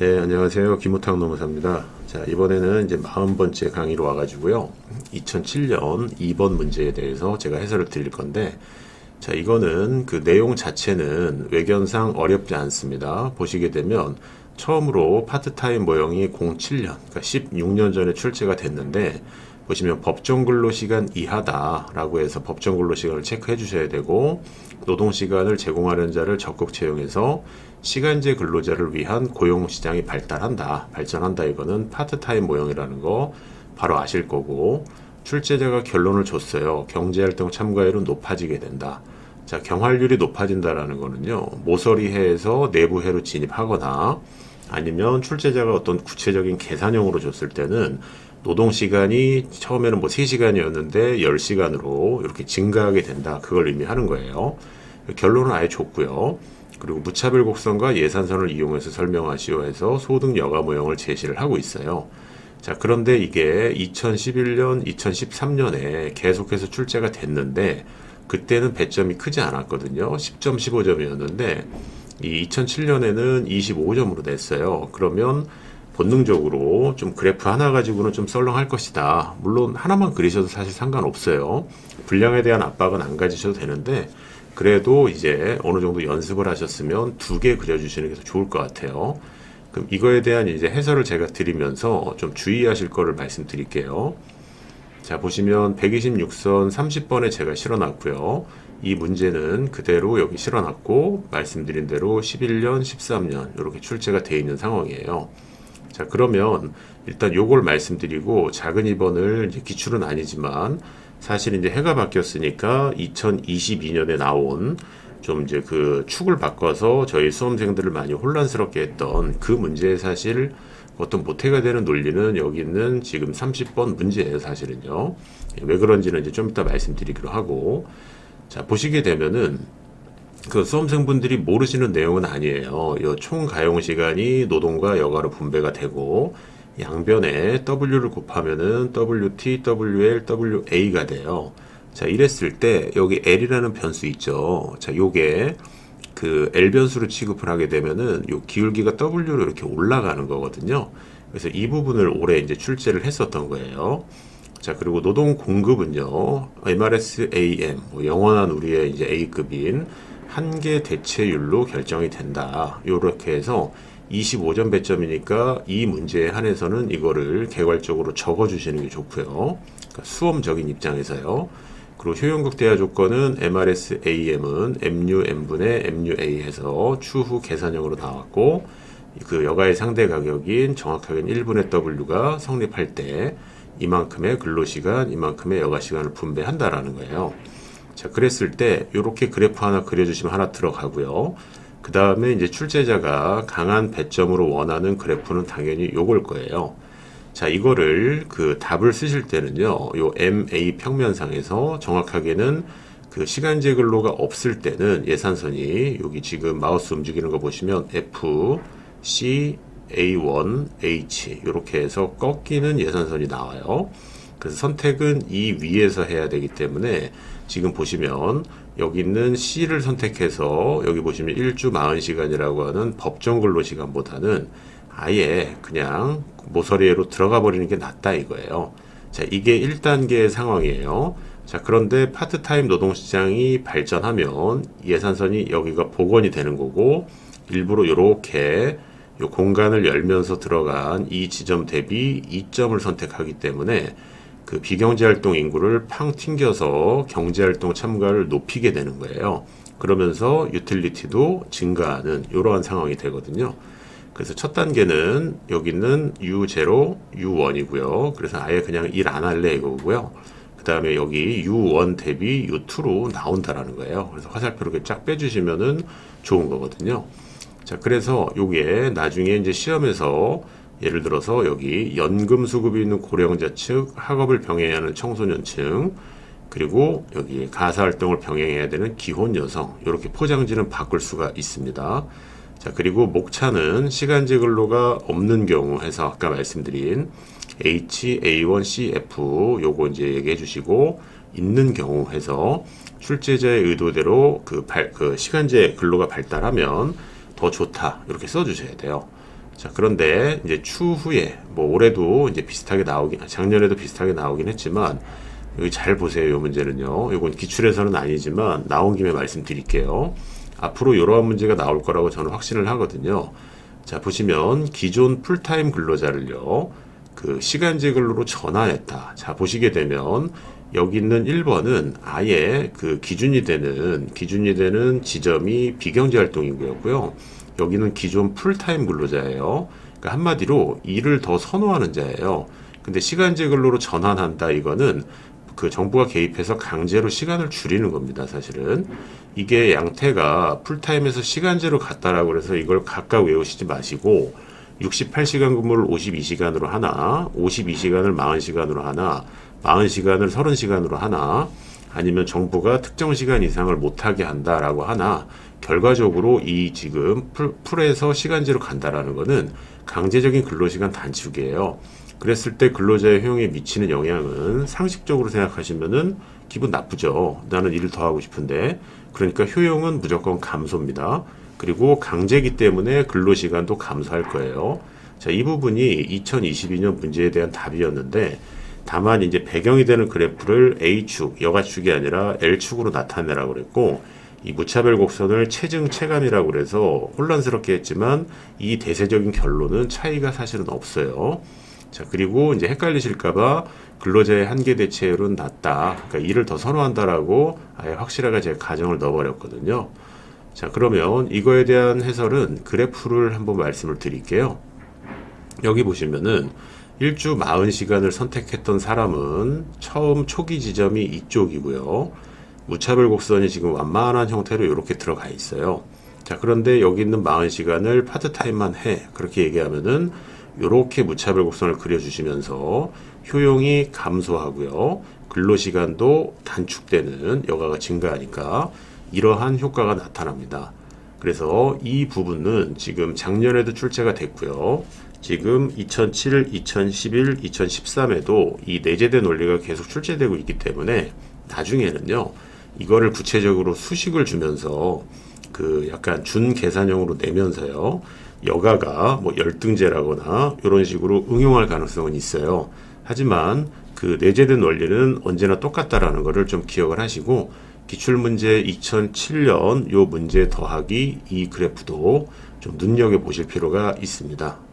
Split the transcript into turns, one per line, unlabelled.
네, 안녕하세요. 김우탁 노무사입니다. 자, 이번에는 이제 40번째 강의로 와가지고요. 2007년 2번 문제에 대해서 제가 해설을 드릴 건데, 자, 이거는 그 내용 자체는 외견상 어렵지 않습니다. 보시게 되면 처음으로 파트타임 모형이 07년, 그러니까 16년 전에 출제가 됐는데, 보시면 법정 근로시간 이하다라고 해서 법정 근로시간을 체크해 주셔야 되고, 노동시간을 제공하는 자를 적극 채용해서 시간제 근로자를 위한 고용시장이 발전한다. 이거는 파트타임 모형이라는 거 바로 아실 거고, 출제자가 결론을 줬어요. 경제활동 참가율은 높아지게 된다. 자, 경활률이 높아진다라는 거는요, 모서리해에서 내부해로 진입하거나 아니면 출제자가 어떤 구체적인 계산형으로 줬을 때는 노동시간이 처음에는 뭐 3시간이었는데 10시간으로 이렇게 증가하게 된다. 그걸 의미하는 거예요. 결론은 아예 줬고요. 그리고 무차별 곡선과 예산선을 이용해서 설명하시오 해서 소득 여가 모형을 제시를 하고 있어요. 자, 그런데 이게 2011년, 2013년에 계속해서 출제가 됐는데 그때는 배점이 크지 않았거든요. 10점, 15점이었는데 이 2007년에는 25점으로 냈어요. 그러면 본능적으로 좀 그래프 하나 가지고는 좀 썰렁할 것이다. 물론 하나만 그리셔도 사실 상관없어요. 분량에 대한 압박은 안 가지셔도 되는데 그래도 이제 어느 정도 연습을 하셨으면 2개 그려주시는 게 더 좋을 것 같아요. 그럼 이거에 대한 이제 해설을 제가 드리면서 좀 주의하실 거를 말씀드릴게요. 자, 보시면 126선 30번에 제가 실어놨고요. 이 문제는 그대로 여기 실어놨고 말씀드린 대로 11년, 13년 이렇게 출제가 되어 있는 상황이에요. 자, 그러면 일단 요걸 말씀드리고 작은 2번을 이제 기출은 아니지만 사실 이제 해가 바뀌었으니까 2022년에 나온 좀 이제 그 축을 바꿔서 저희 수험생들을 많이 혼란스럽게 했던 그 문제에 사실 어떤 모태가 되는 논리는 여기 있는 지금 30번 문제예요, 사실은요. 왜 그런지는 이제 좀 이따 말씀드리기로 하고. 자, 보시게 되면은 그 수험생분들이 모르시는 내용은 아니에요. 이 총 가용 시간이 노동과 여가로 분배가 되고 양변에 W를 곱하면은 WT, WL, WA가 돼요. 자, 이랬을 때 여기 L이라는 변수 있죠. 자, 요게 그 L 변수로 취급을 하게 되면은 요 기울기가 W로 이렇게 올라가는 거거든요. 그래서 이 부분을 올해 이제 출제를 했었던 거예요. 자, 그리고 노동 공급은요, MRSAM, 영원한 우리의 이제 A급인 한계 대체율로 결정이 된다. 요렇게 해서 25점 배점이니까 이 문제에 한해서는 이거를 개괄적으로 적어주시는 게 좋고요. 그러니까 수험적인 입장에서요. 그리고 효용극 대화 조건은 MRSAM은 MUM분의 MUA 해서 추후 계산형으로 나왔고 그 여가의 상대 가격인 정확하게는 1분의 W가 성립할 때 이만큼의 근로시간, 이만큼의 여가시간을 분배한다라는 거예요. 자, 그랬을 때 이렇게 그래프 하나 그려주시면 하나 들어가고요. 그 다음에 이제 출제자가 강한 배점으로 원하는 그래프는 당연히 요걸 거예요. 자, 이거를 그 답을 쓰실 때는요, 요 MA 평면상에서 정확하게는 그 시간제 근로가 없을 때는 예산선이 여기 지금 마우스 움직이는 거 보시면 F, C, A1, H 이렇게 해서 꺾이는 예산선이 나와요. 그래서 선택은 이 위에서 해야 되기 때문에 지금 보시면 여기 있는 C를 선택해서 여기 보시면 1주 40시간이라고 하는 법정 근로시간보다는 아예 그냥 모서리로 들어가 버리는 게 낫다 이거예요. 자, 이게 1단계의 상황이에요. 자, 그런데 파트타임 노동시장이 발전하면 예산선이 여기가 복원이 되는 거고 일부러 이렇게 요 공간을 열면서 들어간 이 지점 대비 2점을 선택하기 때문에 그 비경제활동 인구를 팡 튕겨서 경제활동 참가를 높이게 되는 거예요. 그러면서 유틸리티도 증가하는 이러한 상황이 되거든요. 그래서 첫 단계는 여기 있는 U0, U1이고요. 그래서 아예 그냥 일 안 할래 이거고요. 그 다음에 여기 U1 대비 U2로 나온다라는 거예요. 그래서 화살표를 이렇게 쫙 빼주시면은 좋은 거거든요. 자, 그래서 요게 나중에 이제 시험에서 예를 들어서 여기 연금 수급이 있는 고령자 측, 학업을 병행해야 하는 청소년층, 그리고 여기 가사활동을 병행해야 되는 기혼 여성, 이렇게 포장지는 바꿀 수가 있습니다. 자, 그리고 목차는 시간제 근로가 없는 경우 해서 아까 말씀드린 H, A1, C, F 요거 이제 얘기해 주시고 있는 경우 해서 출제자의 의도대로 그 시간제 근로가 발달하면 더 좋다 이렇게 써주셔야 돼요. 자, 그런데 이제 추후에 뭐 올해도 이제 비슷하게 작년에도 비슷하게 나오긴 했지만 여기 잘 보세요. 이 문제는요. 이건 기출에서는 아니지만 나온 김에 말씀드릴게요. 앞으로 이러한 문제가 나올 거라고 저는 확신을 하거든요. 자, 보시면 기존 풀타임 근로자를요. 그 시간제 근로로 전환했다. 자, 보시게 되면 여기 있는 1번은 아예 그 기준이 되는 지점이 비경제 활동이고요. 여기는 기존 풀타임 근로자예요. 그러니까 한마디로 일을 더 선호하는 자예요. 근데 시간제 근로로 전환한다 이거는 그 정부가 개입해서 강제로 시간을 줄이는 겁니다. 사실은 이게 양태가 풀타임에서 시간제로 갔다라고 해서 이걸 각각 외우시지 마시고 68시간 근무를 52시간으로 하나, 52시간을 40시간으로 하나, 40시간을 30시간으로 하나, 아니면 정부가 특정 시간 이상을 못하게 한다라고 하나, 결과적으로 이 지금 풀에서 시간제로 간다라는 거는 강제적인 근로시간 단축이에요. 그랬을 때 근로자의 효용에 미치는 영향은 상식적으로 생각하시면은 기분 나쁘죠. 나는 일을 더 하고 싶은데. 그러니까 효용은 무조건 감소입니다. 그리고 강제기 때문에 근로시간도 감소할 거예요. 자, 이 부분이 2022년 문제에 대한 답이었는데 다만 이제 배경이 되는 그래프를 A축, 여가축이 아니라 L축으로 나타내라고 그랬고 이 무차별 곡선을 체증 체감이라고 그래서 혼란스럽게 했지만 이 대세적인 결론은 차이가 사실은 없어요. 자, 그리고 이제 헷갈리실까봐 근로자의 한계 대체율은 낮다. 그러니까 일을 더 선호한다라고 아예 확실하게 제가 가정을 넣어버렸거든요. 자, 그러면 이거에 대한 해설은 그래프를 한번 말씀을 드릴게요. 여기 보시면은 일주 40시간을 선택했던 사람은 처음 초기 지점이 이쪽이고요. 무차별 곡선이 지금 완만한 형태로 이렇게 들어가 있어요. 자, 그런데 여기 있는 40시간을 파트타임만 해. 그렇게 얘기하면은 이렇게 무차별 곡선을 그려주시면서 효용이 감소하고요. 근로시간도 단축되는 여가가 증가하니까 이러한 효과가 나타납니다. 그래서 이 부분은 지금 작년에도 출제가 됐고요. 지금 2007, 2011, 2013에도 이 내재된 원리가 계속 출제되고 있기 때문에 나중에는요. 이거를 구체적으로 수식을 주면서 그 약간 준계산형으로 내면서요. 여가가 뭐 열등제라거나 이런 식으로 응용할 가능성은 있어요. 하지만 그 내재된 원리는 언제나 똑같다라는 것을 좀 기억을 하시고 기출문제 2007년 요 문제 더하기 이 그래프도 좀 눈여겨보실 필요가 있습니다.